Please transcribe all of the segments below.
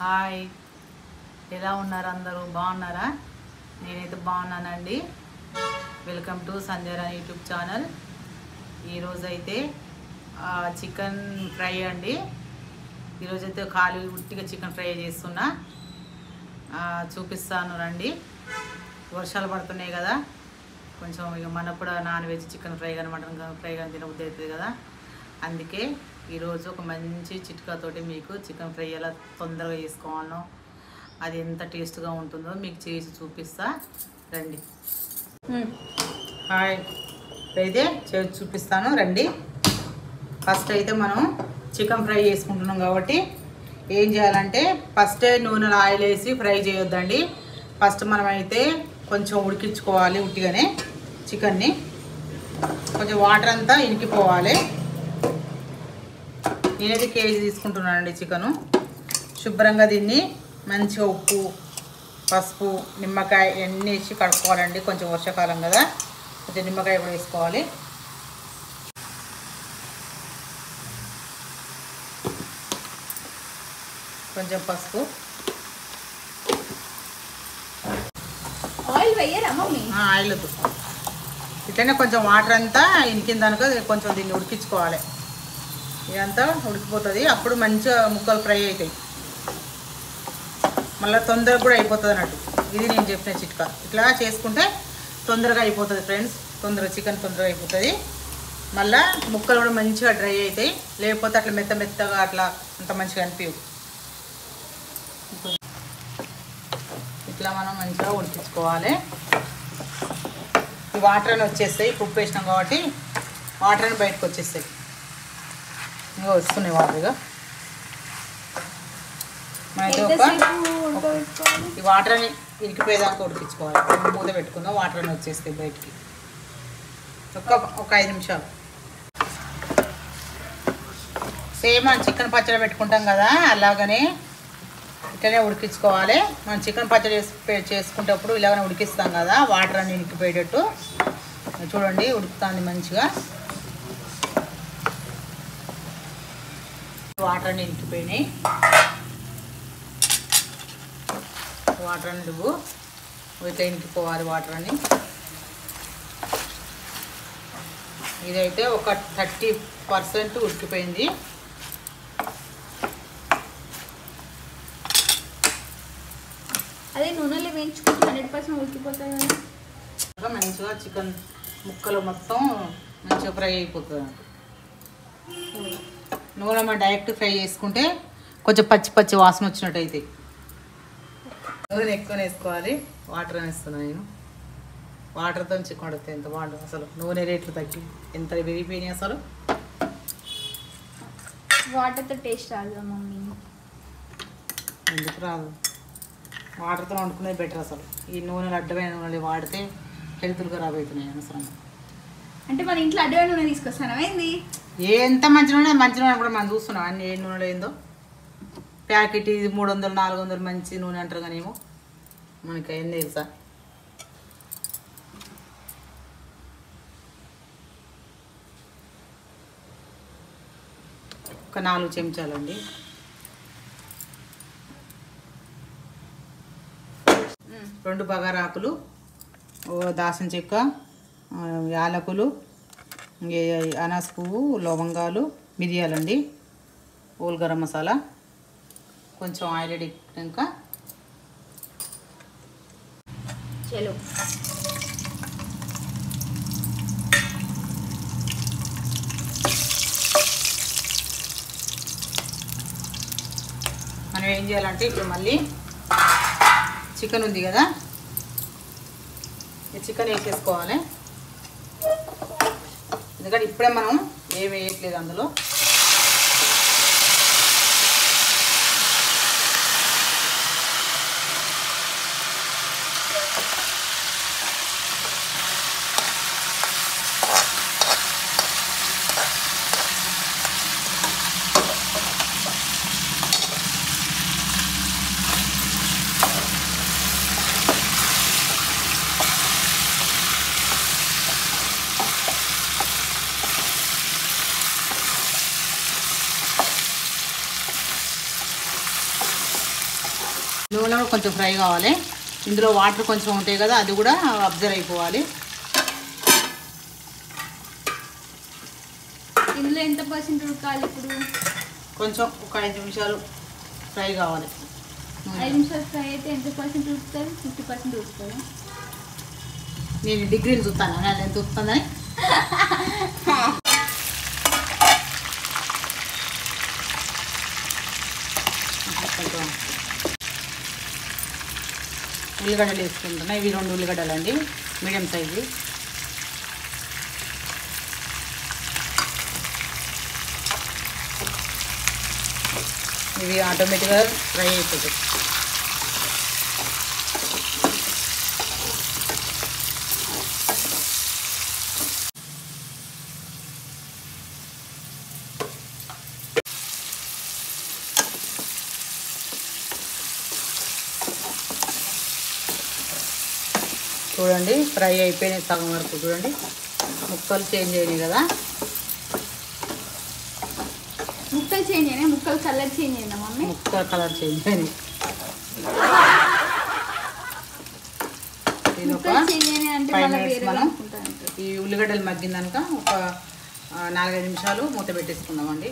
Hi, ఎలా ఉన్నారు? అందరూ బాగున్నారా? నేనైతే బాగున్నానండి. Welcome to Sanjay Rani YouTube channel. ఈరోజైతే చికెన్ ఫ్రై అండి. ఈరోజైతే ఖాళీ ఉట్టిగా చికెన్ ఫ్రై చేస్తున్నా, చూపిస్తాను రండి. వర్షాలు పడుతున్నాయి కదా, కొంచెం ఇక మనకు కూడా నాన్ వెజ్ చికెన్ ఫ్రై కానీ మటన్ ఫ్రై కానీ తినబుద్ధి అవుతుంది కదా. అందుకే ఈరోజు ఒక మంచి చిట్కాతోటి మీకు చికెన్ ఫ్రై ఎలా తొందరగా చేసుకోవాలో, అది ఎంత టేస్ట్గా ఉంటుందో మీకు చేసి చూపిస్తా రండి. హాయ్, అయితే చేసి చూపిస్తాను రండి. ఫస్ట్ అయితే మనం చికెన్ ఫ్రై చేసుకుంటున్నాం కాబట్టి ఏం చేయాలంటే, ఫస్టే నూనెలో ఆయిల్ వేసి ఫ్రై చేయొద్దండి. ఫస్ట్ మనం అయితే కొంచెం ఉడికించుకోవాలి. ఉట్టిగానే చికెన్ని కొంచెం వాటర్ అంతా ఇనికిపోవాలి. నేనైతే కేజీ తీసుకుంటున్నానండి చికెను. శుభ్రంగా దీన్ని మంచిగా ఉప్పు, పసుపు, నిమ్మకాయ అన్నీ వేసి కడుక్కోవాలండి. కొంచెం వర్షాకాలం కదా, కొంచెం నిమ్మకాయ కూడా వేసుకోవాలి. కొంచెం పసుపు, ఆయిల్ వేయరా మమ్మీ? ఆయిల్ ఇట్లనే కొంచెం వాటర్ అంతా ఇనికిందనుకో కొంచెం దీన్ని ఉడికించుకోవాలి. ఇదంతా ఉడికిపోతుంది, అప్పుడు మంచిగా ముక్కలు ఫ్రై అవుతాయి. మళ్ళీ తొందరగా కూడా అయిపోతుంది అన్నట్టు. ఇది నేను చెప్పిన చిట్కా. ఇట్లా చేసుకుంటే తొందరగా అయిపోతుంది ఫ్రెండ్స్. తొందరగా చికెన్ తొందరగా అయిపోతుంది. మళ్ళీ ముక్కలు కూడా మంచిగా డ్రై అవుతాయి. లేకపోతే అట్లా మెత్తగా అట్లా అంత మంచిగా అనిపించవు. ఇట్లా మనం మంచిగా ఉడికించుకోవాలి. ఈ వాటర్ అని వచ్చేస్తాయి, ఉప్పు వేసినాం కాబట్టి వాటర్ అని బయటకు వచ్చేస్తాయి. ఇంకా వస్తున్నాయి వాటర్గా. మనైతే ఈ వాటర్ అని ఇరికిపోయేదాకా ఉడికించుకోవాలి. మూత పెట్టుకుందాం, వాటర్ అని వచ్చేస్తాయి బయటికి. ఒక 5 నిమిషాలు. సేమ్ మనం చికెన్ పచ్చడి పెట్టుకుంటాం కదా, అలాగనే ఇట్లనే ఉడికించుకోవాలి. మనం చికెన్ పచ్చడి చేసుకునేటప్పుడు ఇలాగనే ఉడికిస్తాం కదా, వాటర్ అని ఇరికిపోయేటట్టు. చూడండి ఉడుకుతుంది మంచిగా. వాటర్ అని ఇంకిపోయినాయి. వాటర్ అని నువ్వు ఇట్లా ఇంకిపోవాలి వాటర్ అని. ఇదైతే ఒక 30% ఉడికిపోయింది. అదే నూనెలో వేయించుకుంటే 100% ఉడికిపోతాయి కదా. మంచిగా చికెన్ ముక్కలు మొత్తం మంచిగా ఫ్రై అయిపోతుంది. నూనె మనం డైరెక్ట్ ఫ్రై చేసుకుంటే కొంచెం పచ్చి వాసన వచ్చినట్టు అయితే. నూనె ఎక్కువ వేసుకోవాలి. వాటర్ వేస్తున్నాను నేను. వాటర్తో చికెన్ ఉడితే ఎంత బాగుంటుంది అసలు. నూనె రేట్లు తగ్గి ఎంత పెరిగిపోయినాయి అసలు. వాటర్తో టేస్ట్ రాదు మమ్మీ. ఎందుకు రాదు? వాటర్తో వండుకునేది బెటర్ అసలు. ఈ నూనెలు అడ్డమైన నూనెలు వాడితే హెల్త్లు ఖరాబ్ అవుతున్నాయి అనవసరంగా. అంటే మన ఇంట్లో అడ్డమైన నూనె తీసుకొస్తాను ఏంది? ఎంత మంచి నూనె కూడా మనం చూస్తున్నాం. అన్ని ఏ నూనెలో ఏందో ప్యాకెట్ ఇది 300 400 మంచి నూనె అంటారు కానీ ఏమో మనకి ఏం తెలుసా. ఒక 4 చెంచాలండి. రెండు బగారాకులు, దాల్చిన చెక్క, యాలకులు, అనాస పువ్వు, లవంగాలు, మిరియాలండి, హోల్ గరం మసాలా, కొంచెం ఆయిల్ ఎక్కినాక చలో మనం ఏం చేయాలంటే, ఇప్పుడు మళ్ళీ చికెన్ ఉంది కదా, ఈ చికెన్ వేసేసుకోవాలి. ఎందుకంటే ఇప్పుడే మనం ఏం వేయట్లేదు అందులో. నూనె కూడా కొంచెం ఫ్రై కావాలి. ఇందులో వాటర్ కొంచెం ఉంటాయి కదా, అది కూడా అబ్జర్వ్ అయిపోవాలి. ఇందులో ఎంత పర్సెంట్ ఉడకాలి ఇప్పుడు? కొంచెం ఒక 5 నిమిషాలు ఫ్రై కావాలి. 5 నిమిషాలు ఫ్రై అయితే ఎంత పర్సెంట్ ఉడుకుతుంది? 50% ఉడుకుతుంది. నేను డిగ్రీలు చూస్తాను అది ఎంత ఉడుకుతుందని. ఉల్లిగడ్డలు వేసుకుంటున్నా. ఇవి 2 ఉల్లిగడ్డలు అండి, మీడియం సైజు. ఇవి ఆటోమేటిక్గా ఫ్రై అయిపోతాయి. చూడండి ఫ్రై అయిపోయినాయి సగం వరకు. చూడండి ముక్కలు చేంజ్ అయినాయి కదా. ముక్కలు చేంజ్ అయినాయి, ముక్కలు కలర్ చేంజ్ అయిందా మమ్మీ? ముక్కల కలర్ చేంజ్ అయినాయి. దీని ఒక 5 మినిట్స్ మనం ఈ ఉల్లిగడ్డలు మగ్గిందనుక ఒక 4-5 నిమిషాలు మూత పెట్టేసుకుందామండి.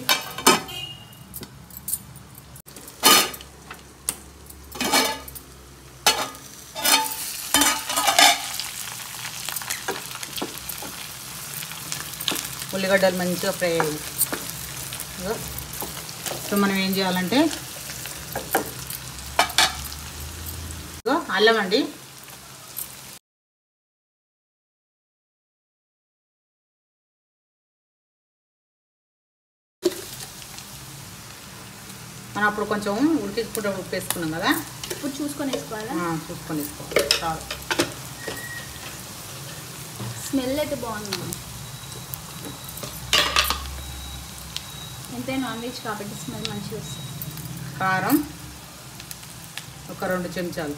ఉల్లిగడ్డలు మంచిగా ఫ్రై అయ్యాయి. సో మనం ఏం చేయాలంటే అల్లం అండి, మనం అప్పుడు కొంచెం ఉడికించుకుంటే ఉప్పేసుకున్నాం కదా, ఇప్పుడు చూసుకొని వేసుకోవాలా? చూసుకొని వేసుకోవాలి. చాలు. స్మెల్ అయితే బాగుంది. ఎంతైనా నాన్ వెజ్ కాబట్టి స్మెల్ మంచిగా వస్తుంది. కారం ఒక 2 చెంచాలు,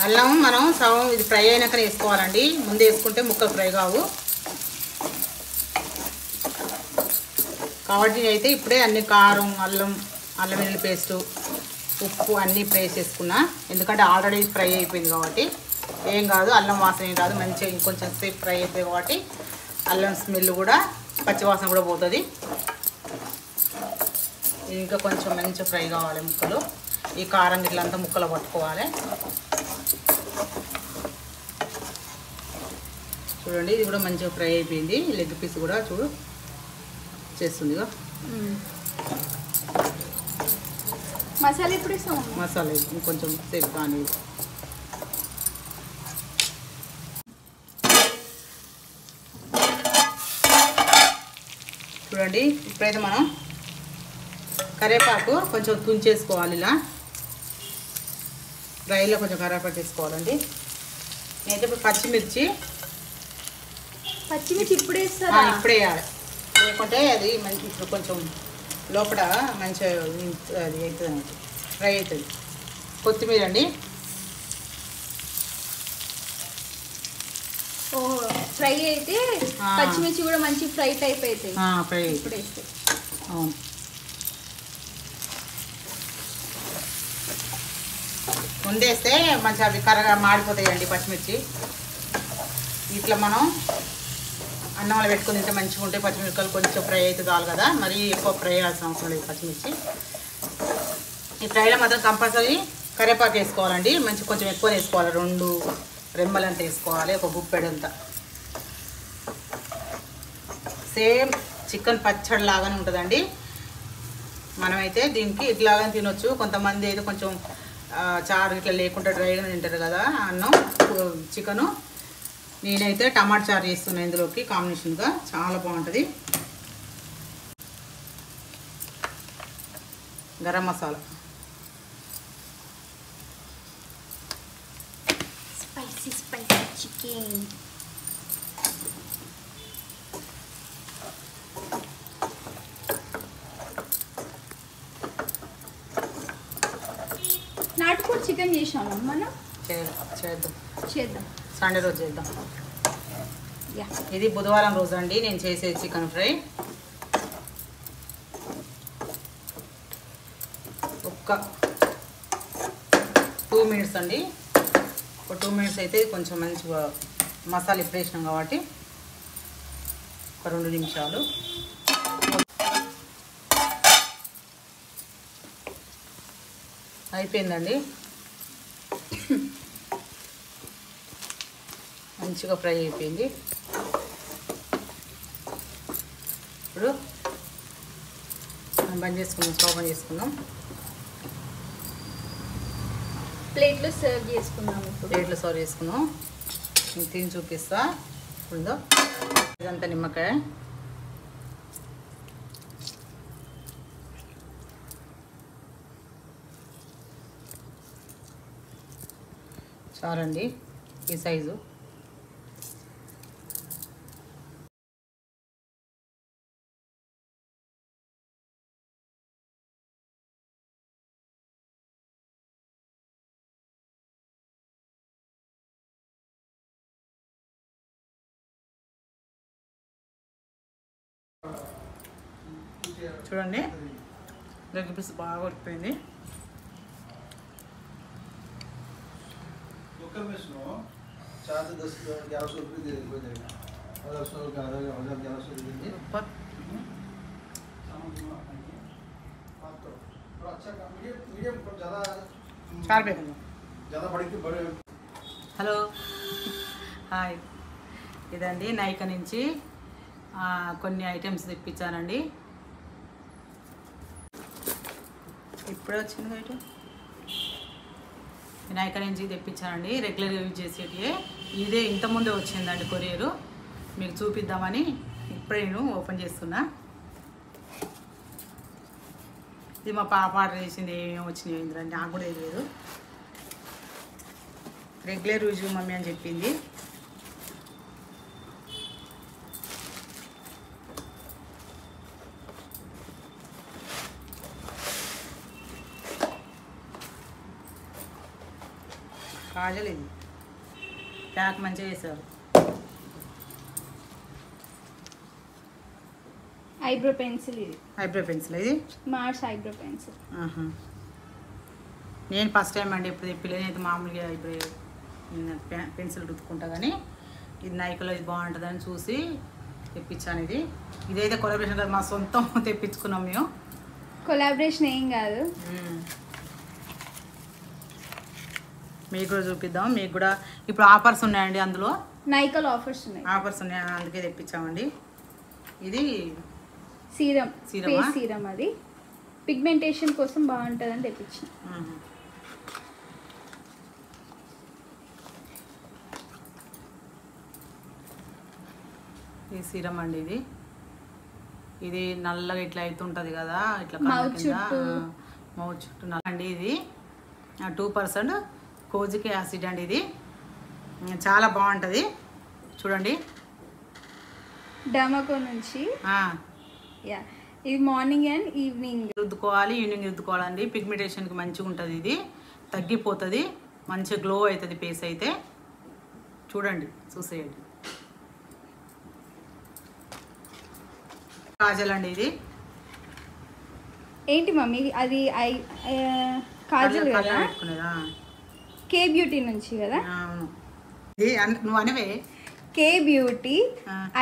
అల్లం మనం సగం ఇది ఫ్రై అయినాకనే వేసుకోవాలండి. ముందు వేసుకుంటే ముక్కలు ఫ్రై కావు. కాబట్టి అయితే ఇప్పుడే అన్ని కారం, అల్లం వెల్లుల్లి పేస్టు, ఉప్పు అన్నీ ఫ్రై చేసుకున్నా. ఎందుకంటే ఆల్రెడీ ఫ్రై అయిపోయింది కాబట్టి ఏం కాదు, అల్లం వాసన ఏం కాదు. మంచిగా ఇంకొంచెం సేపు ఫ్రై అయిపోయింది కాబట్టి అల్లం స్మెల్ కూడా, పచ్చివాసన కూడా పోతుంది. ఇంకా కొంచెం మంచిగా ఫ్రై కావాలి ముక్కలు. ఈ కారం గిట్లంతా ముక్కలు పట్టుకోవాలి. చూడండి ఇది కూడా మంచిగా ఫ్రై అయిపోయింది. లెగ్ పీస్ కూడా చూడు చేస్తుందిగా. మసాలా ఎప్పుడు ఇస్తాము? మసాలా ఇంకొంచెం సేపు కానీ. చూడండి ఇప్పుడైతే మనం కరివేపాకు కొంచెం తుంచేసుకోవాలి. ఇలా డ్రైలో కొంచెం కరివేపాకు వేసుకోవాలండి. నేనైతే ఇప్పుడు పచ్చిమిర్చి ఇప్పుడు వేస్తారా? ఇప్పుడే వేయాలి, లేకుంటే అది మంచి ఇప్పుడు కొంచెం లోపల మంచిగా అది అవుతుంది అన్నట్టు, ఫ్రై అవుతుంది. కొత్తిమీర అండి. ఫ్రై అయితే పచ్చిమిర్చి కూడా మంచి ఫ్రై టైప్ అవుతాయి. ఫ్రై ఇప్పుడు వేస్తే అవును. ముందేస్తే మంచిగా అవి కర్రగా మాడిపోతాయండి పచ్చిమిర్చి. ఇట్లా మనం అన్నంలో పెట్టుకుని తింటే మంచిగా ఉంటాయి. పచ్చిమిరపకాయలు కొంచెం ఫ్రై అయితే చాలు కదా, మరీ ఎక్కువ ఫ్రై చేయాల్సిన అవసరం లేదు పచ్చిమిర్చి. ఈ ఫ్రైలో మాత్రం కంపల్సరీ కరివేపాకు వేసుకోవాలండి. మంచి కొంచెం ఎక్కువ వేసుకోవాలి, 2 రెమ్మలంతా వేసుకోవాలి, ఒక గుప్పెడంతా. సేమ్ చికెన్ పచ్చడి లాగానే ఉంటుందండి. మనమైతే దీనికి ఇట్లాగానే తినొచ్చు. కొంతమంది అయితే కొంచెం చారు ఇట్లా లేకుండా డ్రైగా తింటారు కదా అన్నం చికెను. నేనైతే టమాటా చారు చేస్తున్నాను ఇందులోకి కాంబినేషన్గా, చాలా బాగుంటుంది. గరం మసాలా, స్పైసీ చికెన్, కూడా చికెన్ చేసాము మనం. చేద్దాం సండే రోజు చేద్దాం. యా. ఇది బుధవారం రోజు అండి నేను చేసే చికెన్ ఫ్రై. ఒక్క 2 మినిట్స్ అండి. ఒక 2 మినిట్స్ అయితే కొంచెం మంచిగా మసాలా ఇప్పుడు వేసినాం కాబట్టి ఒక 2 నిమిషాలు. అయిపోయిందండి. మంచిగా ఫ్రై అయిపోయింది. ఇప్పుడు మనం బంద్ చేసుకుందాం, స్టవ్ బంద్ చేసుకుందాం. ప్లేట్లో సర్వ్ చేసుకుందాం. ప్లేట్లో సర్వ్ చేసుకుందాం. నేను తిని చూపిస్తా. ఇప్పుడు ఇదంతా నిమ్మకాయ. చాలండి ఈ సైజు. చూడండి లెగ్ పీస్ బాగా ఉడికిపోయింది. Hello hi. ఇదండి నైకా నుంచి కొన్ని ఐటమ్స్ తెప్పించానండి. ఇప్పుడే వచ్చింది బయట. నైకా నుంచి తెప్పించానండి, రెగ్యులర్గా యూజ్ చేసేటివి. ఇదే ఇంతకుముందే వచ్చిందండి కొరియరు, మీకు చూపిద్దామని ఇప్పుడే నేను ఓపెన్ చేస్తున్నా. ఇది మా పాప ఆర్డర్ చేసింది. ఏమేమి వచ్చినాయి ఏంటంటే నాకు కూడా తెలియదు. రెగ్యులర్ యూజ్ మమ్మీ అని చెప్పింది. కాజల్ ఇది ప్యాక్ మంచిగా చేశారు. Eyebrow pencil. ఇది ఐబ్రో పెన్సిల్. ఇది మార్స్ ఐబ్రో పెన్సిల్. నేను ఫస్ట్ టైం అండి ఇప్పుడు తెప్పిలేదు. అయితే మామూలుగా ఇప్పుడు పెన్సిల్ రుద్దుకుంటా, కానీ ఇది నైకాలో ఇది బాగుంటుందని చూసి తెప్పించాను. ఇదైతే కొలాబరేషన్ కాదు, మా సొంతం తెప్పించుకున్నాం మేము. కొలాబరేషన్ ఏం కాదు. మీకు కూడా చూపిద్దాం. మీకు కూడా ఇప్పుడు ఆఫర్స్ ఉన్నాయండి, అందులో నైకాలో ఆఫర్స్ ఉన్నాయి. అందుకే తెప్పించామండి. ఇది సీరం, ఫేస్ సీరం. అది పిగ్మెంటేషన్ కోసం బాగుంటుందని తెప్పించిన. ఈ సీరం అండి. ఇది నల్లగా ఇట్లా అవుతుంటుంది కదా, ఇట్లా మౌత్ చుట్టూ నల్ల అండి. ఇది 2% కోజిక్ యాసిడ్ అండి. ఇది చాలా బాగుంటుంది. చూడండి డమాకో నుంచి. ఇది మార్నింగ్ అండ్ ఈవినింగ్ రుద్దుకోవాలి, ఈవినింగ్ రుద్దుకోవాలండి. పిగ్మెంటేషన్కి మంచిగా ఉంటుంది. ఇది తగ్గిపోతుంది, మంచిగా గ్లో అవుతుంది ఫేస్ అయితే. చూడండి, చూసేయండి. కాజల్ అండి. ఇది ఏంటి మమ్మీ? అది కాజల్ కదా, కే బ్యూటీ నుంచి కదా. నువ్వు అనేవే కే beauty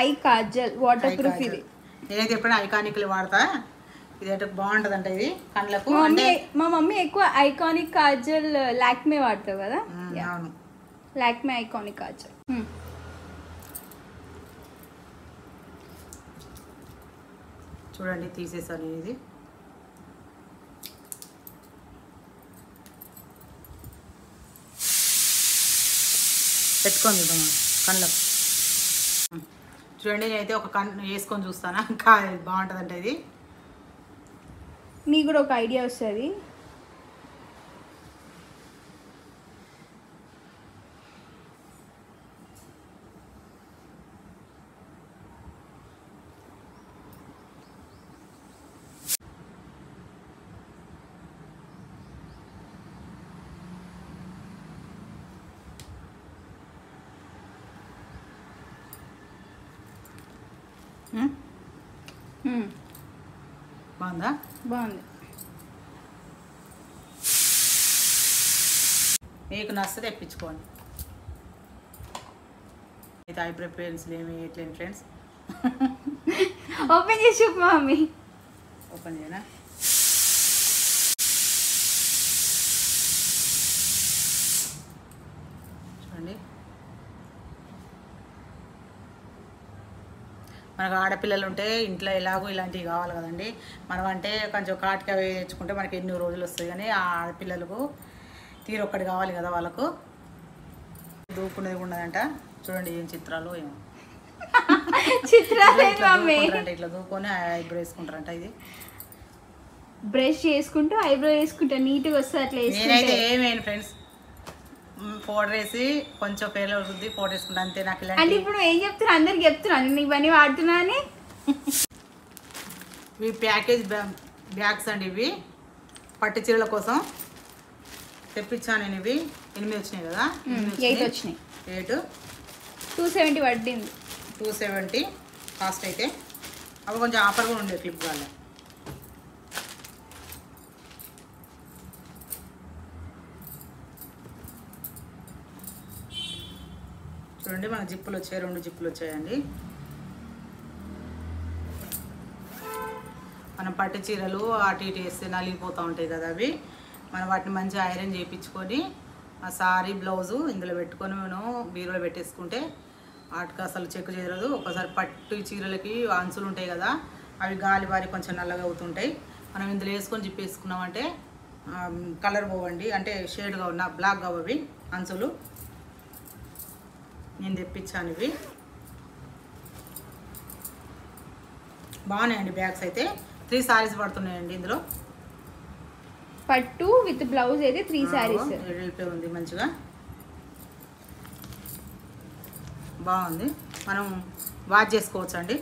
I Kajal water proof. ఇది నేనైతే ఎప్పుడైనా ఐకానిక్లు వాడతా. ఇది అయితే బాగుంటుంది అంట. ఇది కళ్ళకు. మా మమ్మీ ఎక్కువ ఐకానిక్ కాజల్ లాక్మే వాడతావు కదా. అవును, లాక్మే ఐకానిక్ కాజల్. చూడండి తీసేసాను. ఇది పెట్టుకొని కళ్ళకు. చూడండి నేనైతే ఒక కన్ను వేసుకొని చూస్తాను, బాగుంటుందంట. ఇది నీకు కూడా ఒక ఐడియా వస్తుంది. బాగుందా? బాగుంది. మీకు నచ్చితే తెప్పించుకోండి. అయితే ఐబ్రో పెన్సిల్ ఏమి వేయట్లేదు ఫ్రెండ్స్. ఓపెన్ చేసి చూపు మమ్మీ. ఓపెన్ చేయనా? చూడండి, మనకు ఆడపిల్లలు ఉంటే ఇంట్లో ఎలాగో ఇలాంటివి కావాలి కదండి. మనం అంటే కొంచెం కాటికి అవి తెచ్చుకుంటే మనకి ఎన్ని రోజులు వస్తాయి, కానీ ఆ ఆడపిల్లలకు తీరు ఒక్కటి కావాలి కదా వాళ్ళకు. దూకునేది ఉండదంట. చూడండి ఏం చిత్రాలు ఏమో చిత్రాలు మమ్మీ. ఇట్లా దూకొని ఐబ్రో వేసుకుంటారంట. ఇది బ్రష్ చేసుకుంటూ ఐబ్రో వేసుకుంటా నీట్గా వస్తుంది అట్లా. నేనైతే ఏమేను ఫ్రెండ్స్, పౌడర్ వేసి కొంచెం పేర్లు వస్తుంది, పౌడర్ వేసుకుంటా అంతే. నాకు అంటే ఇలాంటి ఇప్పుడు ఏం చెప్తున్నా, అందరికి చెప్తున్నా నేను ఇవన్నీ వాడుతున్నా అని. ఇవి ప్యాకేజ్ బ్యాగ్స్ అండి. ఇవి పట్టు చీరల కోసం తెప్పించాను నేను. ఇవి 8 వచ్చినాయి కదా, 8 వచ్చినాయి. 8 270 పడింది. 270 కాస్ట్. అయితే అవి కొంచెం ఆఫర్ కూడా ఉండే క్లిప్ వాళ్ళ. చూడండి మన జిప్పులు వచ్చాయి, 2 జిప్పులు వచ్చాయండి. మనం పట్టు చీరలు అటు ఇటు వేస్తే నలిగిపోతూ ఉంటాయి కదా, అవి మనం వాటిని మంచిగా ఐరన్ చేయించుకొని ఆ సారీ బ్లౌజు ఇందులో పెట్టుకొని మనం బీరులో పెట్టేసుకుంటే వాటికి అసలు చెక్కు చేయలేదు. ఒకసారి పట్టు చీరలకి అంచులు ఉంటాయి కదా, అవి గాలి వారి కొంచెం నల్లగా అవుతుంటాయి. మనం ఇందులో వేసుకొని జిప్ వేసుకున్నామంటే కలర్ పోవండి, అంటే షేడ్గా ఉన్న బ్లాక్గా అవి అంచులు. నేను తెప్పించాను ఇవి, బాగున్నాయండి బ్యాగ్స్. అయితే 3 సారీస్ పడుతున్నాయండి ఇందులో. పట్టు విత్ బ్లౌజ్ అయితే 3 సారీస్. ఎడిల్పే ఉంది మంచిగా, బాగుంది. మనం వాష్ చేసుకోవచ్చు అండి.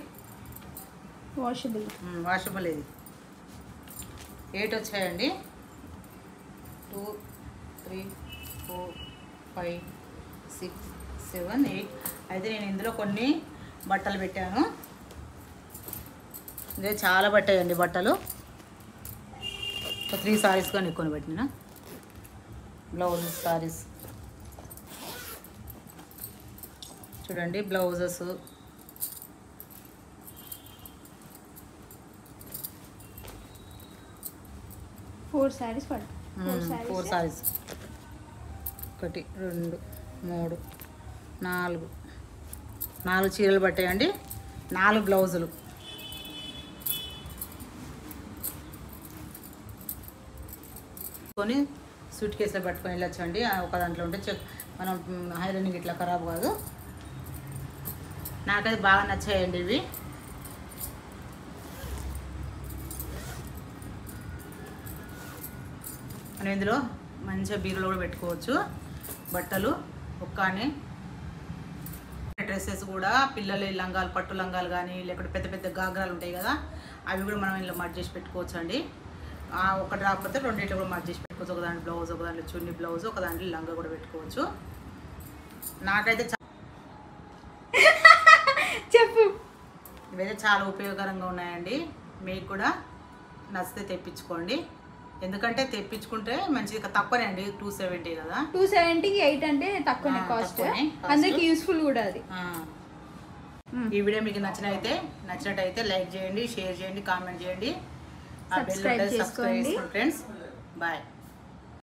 వాషబుల్. వాషబుల్. ఇది 8 వచ్చాయండి. 2 3 4 5 6 7 8. అయితే నేను ఇందులో కొన్ని బట్టలు పెట్టాను. ఇదే చాలా పట్టాయండి బట్టలు. 3 సారీస్ కానీ కొన్ని పెట్టిన బ్లౌజ్ సారీస్. చూడండి బ్లౌజెస్. ఫోర్ సారీస్. 4 సారీస్. 1 2 3 4 చీరలు పట్టాయండి, 4 బ్లౌజులు. కొని సూట్ కేసులో పట్టుకొని వెళ్ళొచ్చండి. ఒక దాంట్లో ఉంటే మనం ఐరన్ ఇట్లా ఖరాబ్ కాదు. నాకైతే బాగా నచ్చాయండి ఇవి. మనం ఇందులో మంచిగా బీరులో కూడా పెట్టుకోవచ్చు బట్టలు. ఒక్కనే డ్రెస్సెస్ కూడా పిల్లల లంగాలు, పట్టు లంగాలు కానీ లేకపోతే పెద్ద పెద్ద గాగ్రాలు ఉంటాయి కదా, అవి కూడా మనం ఇందులో మడ్ చేసి పెట్టుకోవచ్చు అండి. ఒకటి రాకపోతే 2 ఇట్లా కూడా మడ్ చేసి పెట్టుకోవచ్చు. ఒక దాంట్లో బ్లౌజ్, ఒక దాంట్లో చున్నీ బ్లౌజ్, ఒక దాంట్లో లంగా కూడా పెట్టుకోవచ్చు. నాకైతే చెప్పు. ఇవైతే చాలా ఉపయోగకరంగా ఉన్నాయండి. మీకు కూడా నచ్చితే తెప్పించుకోండి. ఎందుకంటే తెప్పించుకుంటే మంచిగా తక్కువనే అండి. 270 కదా. 270 8 అంటే తక్కువనే కాస్ట్. అందరికి యూస్ఫుల్ కూడా అది. ఈ వీడియో మీకు నచ్చినట్టయితే లైక్ చేయండి, షేర్ చేయండి, కామెంట్ చేయండి, సబ్స్క్రైబ్ చేసుకోండి ఫ్రెండ్స్. బాయ్.